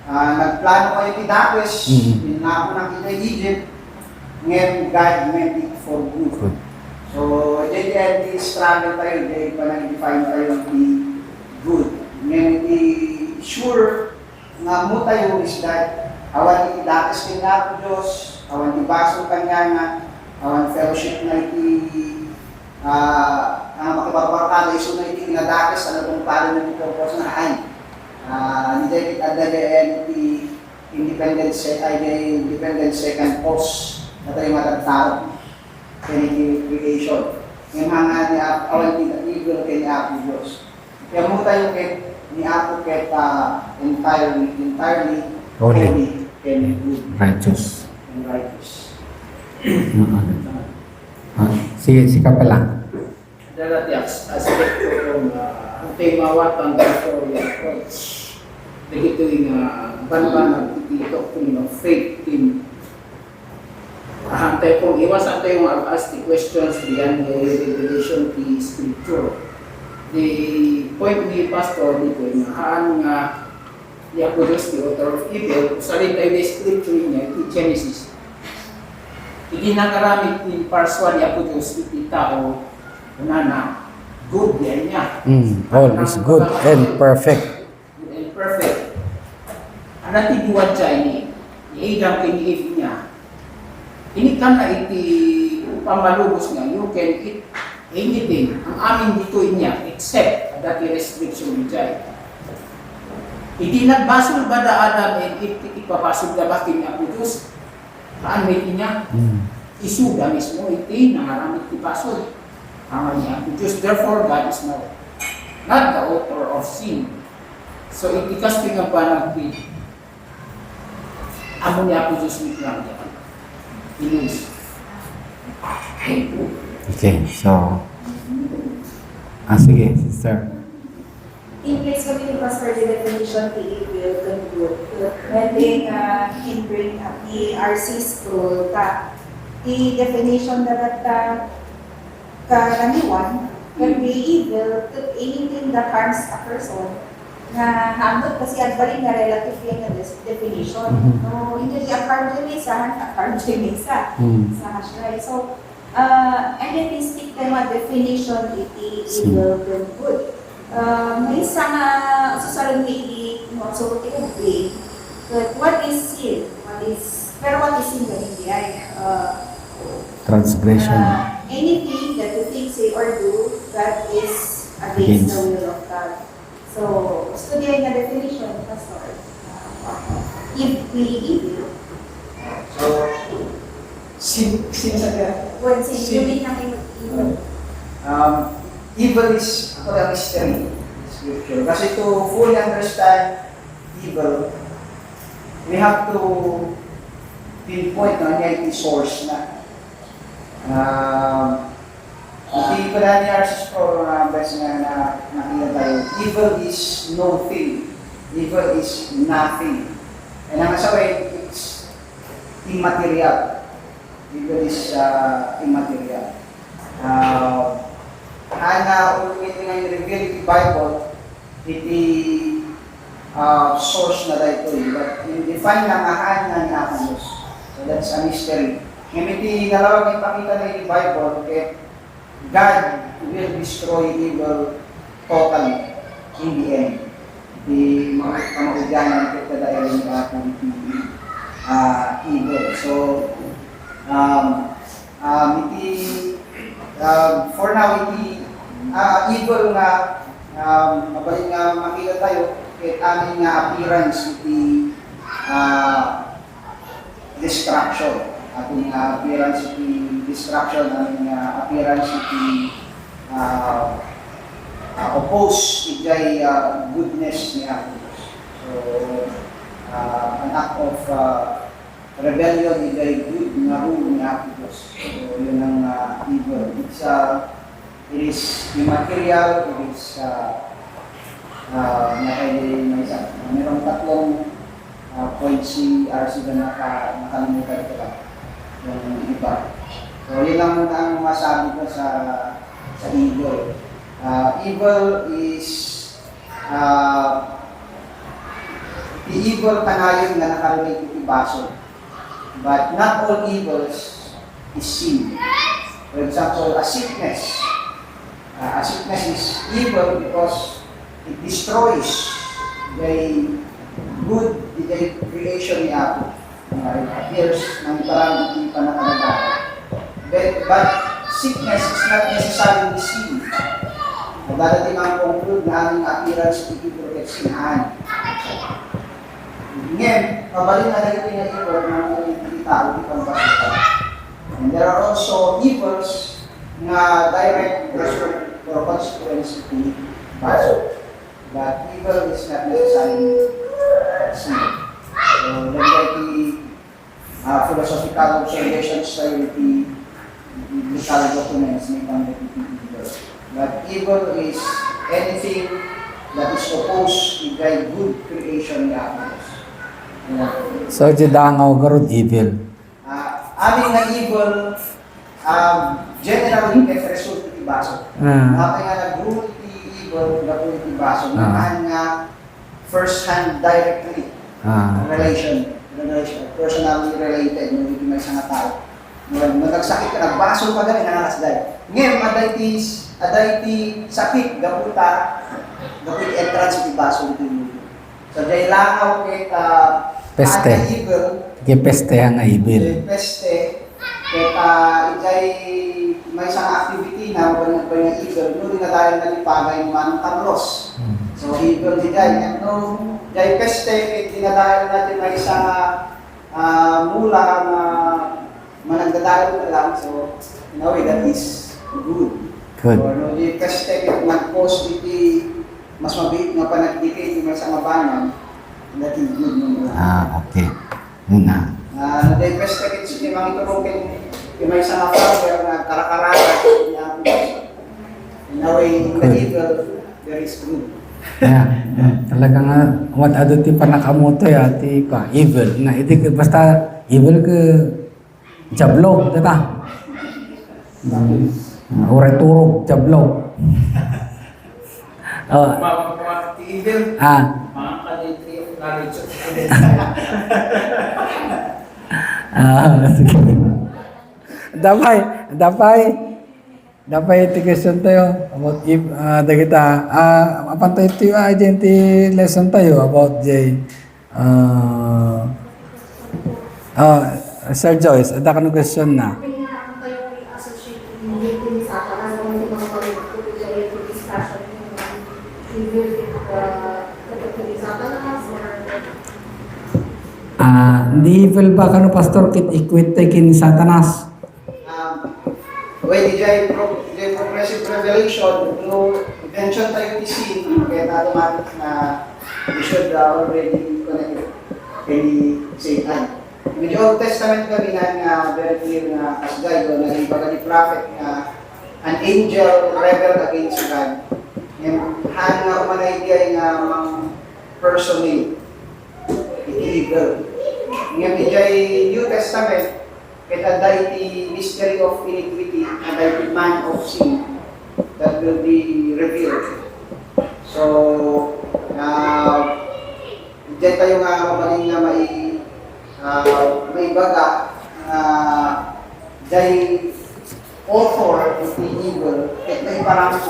E: nagplano kayo iti Dapes, pinako ng iti Egypt, ngayon, God meant it for good. So, then struggle tayo, then pa nag-define tayo the good. Ngayon, sure nga mo tayo is that awan itidakas kay Apo Diyos, awan ibasong kanya nga, awan fellowship na ang makipaparkada iso na iti inadakas, ano kung pala na ito po sa nahay. Hindi tayo adadayan iti independent second post na tayo matagtaro kaya creation. Yung mga ni awan evil kay ni Apo Diyos. Kaya mo tayo ni Apo kaya entirely holy and good
A: Righteous.
E: and righteous.
A: Sika pala.
F: Dahil aspect ko yung ang timawat ang Victoria Courts. Dito yung banban ng ito ng faith in tayo kung iwasan tayo mag-ask the questions beyond the revelation of the scripture. The point ni Pastor dito na haan nga ni Apo Diyos, the author of evil, salit tayo na scripture niya, iti Genesis. Hindi nakaramit ni Parswa ni Apo Diyos, iti tao, na good yan niya.
A: All is good and perfect.
F: Good and perfect. Ang natibuwad siya ni Adam kay ni Eve niya, ini kan na iti pamalubos nga, you can eat anything. Ang amin dito niya, except dati restriction ni Jai. Iti nagbasol ba da Adam and ipapasol da ba kanya Apo Diyos? Kaan may niya? Isuda mismo iti nangaramit ti pasol. Ang niya Apo Diyos. Therefore, God is not the author of sin. So, iti casting ang panagpi. Amo niya Apo Diyos ni Claudia.
A: Okay, so... sige, sister.
D: In case kami ni Pastor the definition the evil and good, when they can bring up the RC scroll, the definition that karaniwan can be evil to anything that harms a person. Na hamot kasi ang balik na relative yung definition. No, hindi ang karjemesa, sa hashray. So, anything stick tayo mga definition, iti evil and good. May isang susunod ni Matsuruti Ubli, but what is sin? Pero what is sin ba hindi ay?
A: Transgression.
D: Anything that you think, say, or do that is against the will of God. So, studying the definition, Pastor. If we evil,
E: So, sinasabi,
D: when sin, you mean nothing but evil.
E: evil is a mystery scripture. Kasi to fully understand evil, we have to pinpoint na niya yung source na. Hindi ko na niya sa program na nakita tayo. Evil is no thing. Evil is nothing. And ang sabi, it's immaterial. Evil is immaterial. hana ultimate nga yung revealed in Bible, iti source na dahito but in define na mahan na ni Apos. So that's a mystery. Ngayon iti nalawag ipakita na yung Bible, okay, God will destroy evil totally in the end. Di mga kamauganan kita dahil yung evil. So, for now, evil nga, mabalik nga makita tayo, kahit aming appearance, distraction. Ating appearance, distraction, aming appearance, oppose ijay goodness ni Apos. So, an act of rebellion ijay good na rule ni Apos. So, yun ang evil. It is immaterial, it is mayroong tatlong points si RC na nakalimutan ko lang yung iba. So, yun lang muna ang masabi ko sa evil. Evil is the evil kanayon na nakarelate iti baso. But not all evils is sin. For example, a sickness. A sickness is evil because it destroys the good, the creation ni Apo. It appears ng parang hindi pa nakalagay. But sickness is not necessarily sin. Dadating ang conclude na aming appearance iti proteksyonahan. Ngayon, mabalin na dito yung evil ng mga tao di pambasita. And there are also evils na direct result or consequence iti baso. But evil is not necessarily sin. So, then the philosophical observations tayo iti legal documents may pang evil. But evil is anything that is opposed to the good creation ni Apos.
A: So, jidangaw garod evil.
E: Amin na evil, generally, can result iti baso. Kaya nga nag-rule iti evil, nag-rule iti baso, naman nga first-hand directly relation, personally related, hindi may isang tao. Nagagsakit ka, nagbaso ka gano'n, nanakasday. Ngayon, aday ti sakit, gaputa, gaputi entrance iti baso iti mundo. So, dahil langaw kita
A: Peste.
E: evil,
A: Peste ang evil.
E: peste, kita ijay may isang activity na wala pa yung evil, no, na dahil nalipagay mo ang tamlos. So, evil di jay. And no, jay peste, dinadahil natin may isang mula na managdadahil na lang. So, in a way, that is good.
A: Good.
E: Or no, di peste, nag-post iti mas mabiit nga panagdikit yung may isang mabangan, that is good mo.
A: Okay. Yun na.
E: Dahil peste, kit mga iturukin yung may isang farmer na karakaraka niya. In a way, in the evil, there is good.
A: Talaga nga, what ado ti panakamoto ya, ti ka, evil. Na, iti basta evil ke jablog, data. Uray turog, jablog.
F: Mga evil, mga ka-tree of knowledge of
A: Sige. Dapay iti question tayo about if dagita apan tayo iti identity lesson tayo about Sir Joyce, ada ka no question na. Di evil ba kano pastor kit equate kin Satanas?
E: When the progressive revelation, mention tayo ni sin, kaya automatic na we should already connect kay Satan. In the Old Testament kami na very clear na as guide na ibaga ni prophet na an angel rebel against God. And han nga umanay diay nga mang personally evil. Ngayon ijay New Testament kahit aday ti mystery of iniquity, aday ti man of sin, that that will be revealed. So, diyan tayo nga mabaling na may baga na dahil author of the evil, kahit may parang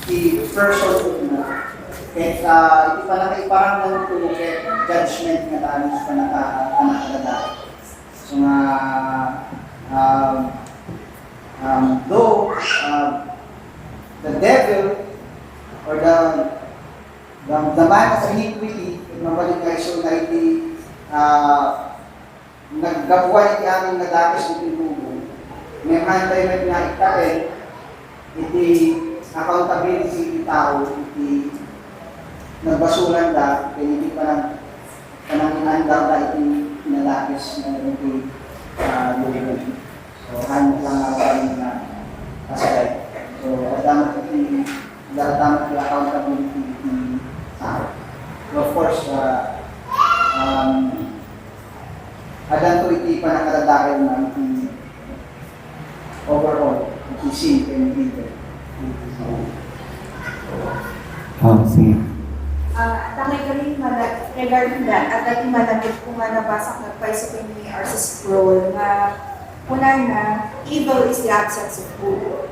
E: the person na kahit hindi pa nakaiparang lang ito judgment nga tayo sa panakalaga. So though the devil or the man of iniquity, mabalik nga iso na hindi naggabuan iti aming nadakis ng pinubo, may man tayo na itakin, iti accountability iti tao, iti nagbasulan da, kaya hindi pa lang pananginandaw da iti pinadakis na iti lubo. So, hanap lang ako kami na kasagay. So, dapat iti accountability iti tao. So, of course, adan to iti panakadadakil na iti overall, iti sin and evil.
A: Sige.
D: Takay ka rin regarding that, at dati malamit ko nga nabasa ng Paisa ni R.C. Sproul na una na, evil is the absence of good.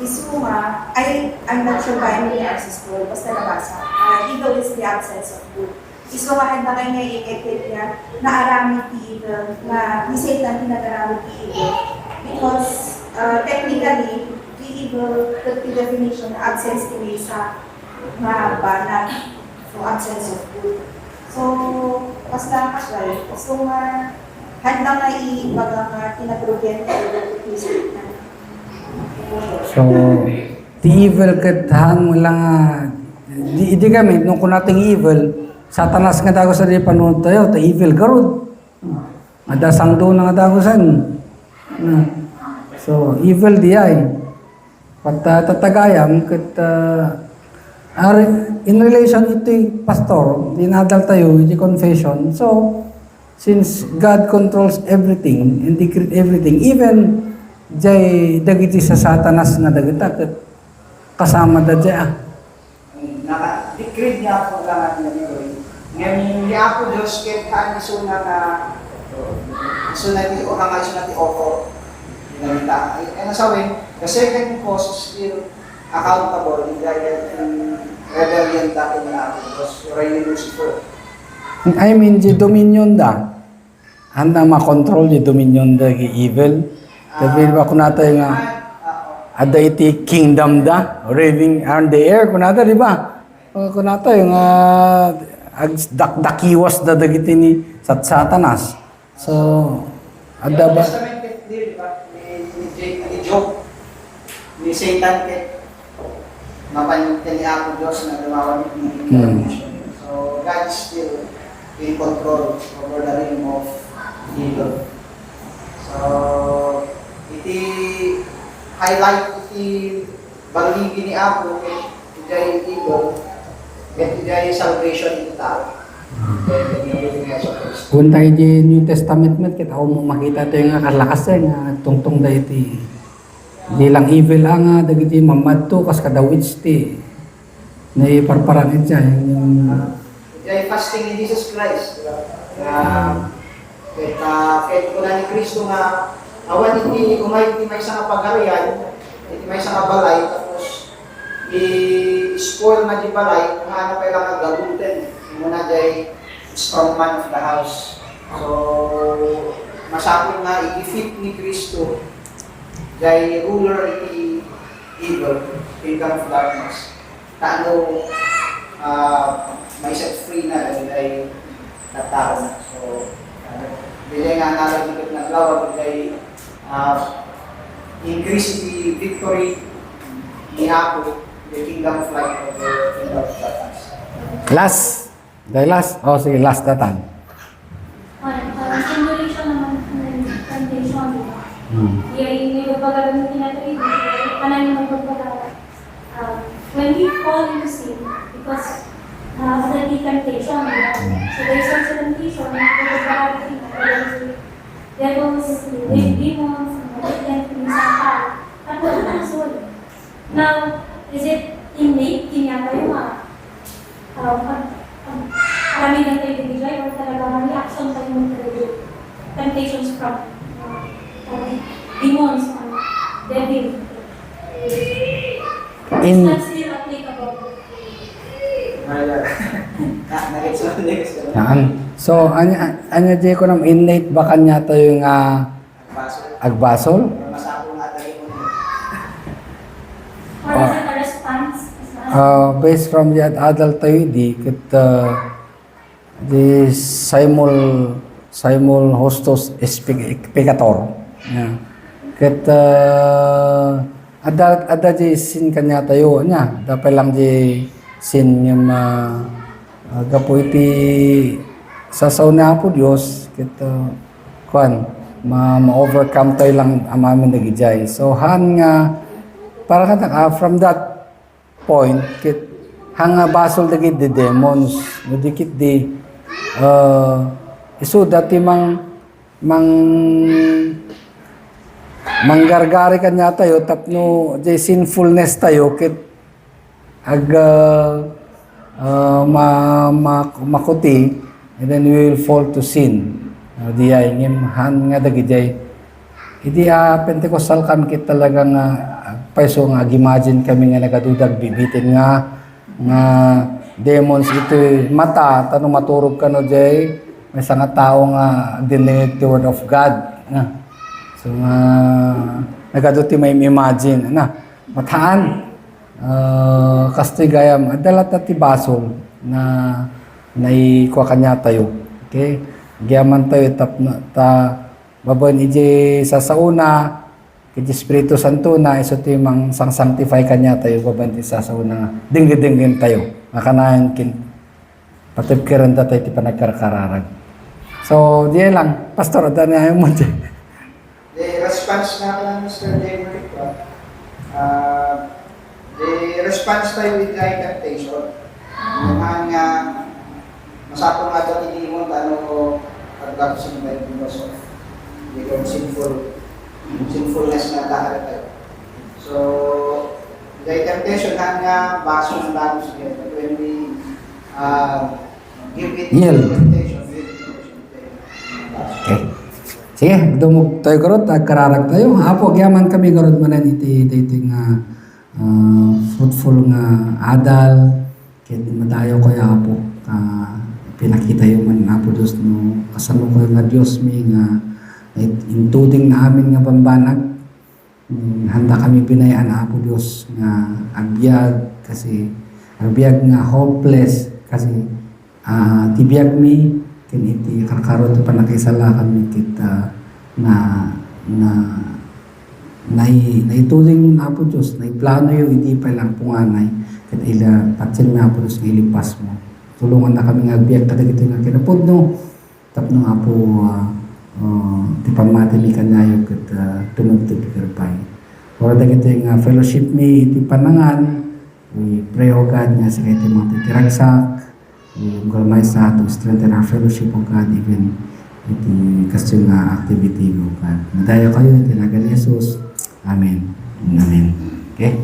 D: Isu nga, I'm not sure ba ni R.C. Sproul, basta nabasa. Evil is the absence of good. Isu nga, handa kayo niya i-edit niya na arami ti evil, na ni Satan pinagarami ti evil. Because technically, the evil, the definition, absence ti sa mga banat, so absence of good. So, basta kasway, gusto nga, handa nga i-baga nga tinagrugen ko ito Satan.
A: So, the evil katang lang di kami nung kung nating evil, Satanas nga dago sa di panunod tayo, the evil garud. Adasang doon nga dagosan. So, evil di ay. Tatagayam kat in relation ito pastor, dinadal tayo, iti confession. So, since God controls everything and decree everything, even jay dagiti sa Satanas nga dagita kasama da jay
E: Naka-decree niya ako lang ang nangyari. Ngayon, niya ako Diyos kahit kaan isuna na iso na ti offer. Ginamita. Ay nasawin, the second cause is still accountable in rebellion dati na ako. Because Ray Lucifer.
A: I mean, the dominion da. Handa makontrol the dominion da evil. Sabihin ba kung natin nga ada iti kingdom da, raving on the air, kung natin, di ba? Kung natin, yung dakiwas da dagiti ni Satanas. So, ada ba?
E: Testament di ba? Ni Job, ni Satan kit mapanintili ako Diyos na gumawa ni So, God is still in control over the realm of evil. So, iti highlight iti baligi ni Apo iti evil iti salvation iti tao.
A: Kung tayo di New Testament met, kita mo makita tayo nga kalakas nga tungtong da iti. Di lang evil nga, dagiti mamadto, kas kada witch ti. Naiparparan iti yung
E: Iti fasting ni Jesus Christ. Kahit ko na ni Kristo nga awan iti umay iti may isang pagarian, iti may isang balay, tapos i-spoil na di balay, kung ano pa ilang nagagulten. Muna jay strong man of the house. So, masapin nga i-defeat ni Kristo jay ruler iti evil, kingdom of darkness. Taano may set free na dahil ay natao na. So, bilay nga nalagigit na glawag ay increase the victory ni Apo, the kingdom of light of the kingdom of darkness.
A: last. Dahil last? Oh, sige, last datan.
G: Simulation naman ng temptation, di ba? May pagpagalaman tinatawid, kanan yung magpagpagalaman. When we fall into sin, because of the temptation, di ba? So there's also temptation, magpagpagalaman, devils, demons, things like that. Tapos ang soul. Now, is it innate? Kanya kayo marami lang tayo bigay or talaga reaction tayo ng temptations from demons or devil? Is that still applicable?
E: Next.
A: Yan. So, anya di ko nam innate ba kanya tayo nga agbasol?
E: Masapong nga tayo mo.
G: Or is it a response?
A: Based from the adult tayo di ket the simul hostos expicator. Yeah. Ket ada di sin kanya tayo nya dapat lang di sin yung gapo iti sasaw na po Dios ket kuan ma-overcome tayo lang amamin nagijay. So han nga para from that point kit hanga basol dagi the demons dikit di isu dati manggargari kanya tayo tapno di sinfulness tayo kit ag makuti and then we will fall to sin. Di ay ngim han nga dagijay. Idi Pentecostal kami kit talaga nga paiso nga imagine kami nga nagadudag bibitin nga demons ito mata tanong maturog ka no jay may nga tao nga denied the word of God na. So nga nagaduti may imagine na mataan kastoy gayam adalat ti basol na naikuha kanya tayo. Okay? Giyaman tayo ta babon ije sa sauna kiti Espiritu Santo na iso ti mang sang-sanctify kanya tayo babon ti sa sauna dinggin tayo makanayan kin patibkiran da tayo ti panagkarkararag. So diyan lang pastor ada na mo di.
E: The response na lang Mr. David the response tayo with high temptation. Naman nga masapong nga daw hindi mo ano pagdating sa mga because of the sinfulness na dahil tayo. So, the temptation nga baso ng lalos niya. But when we give it temptation,
A: Okay. Sige, dumog tayo karot, agkararag tayo. Apo, gyaman kami karot manan iti dating fruitful nga adal. Kaya madayo ko ya apo. Pinakita yung man apo Diyos no. Kasano ko nga Diyos may nga intuding na amin nga pambanag. Handa kami pinayaan apo Diyos nga agbyag kasi agbyag nga hopeless kasi tibiyag mi iti karkaro ti panakisala kami kita naituling na po Diyos, naiplano yung hindi pa lang punganay kat ila patsin na po Diyos ilipas mo. Tulungan na kami nga biyak kadag ito nga kinapod no tapno nga po ti pamatili kanyayo kat tumagtid kirpay. Or dag ito nga fellowship mi iti panangan we pray o God nga sa iti mga titiragsak galmay sa ato, strengthen our fellowship of God, even iti kasi nga activity of God. Nadayo kayo, tinagan ni Jesus. Amen. Amen. Okay?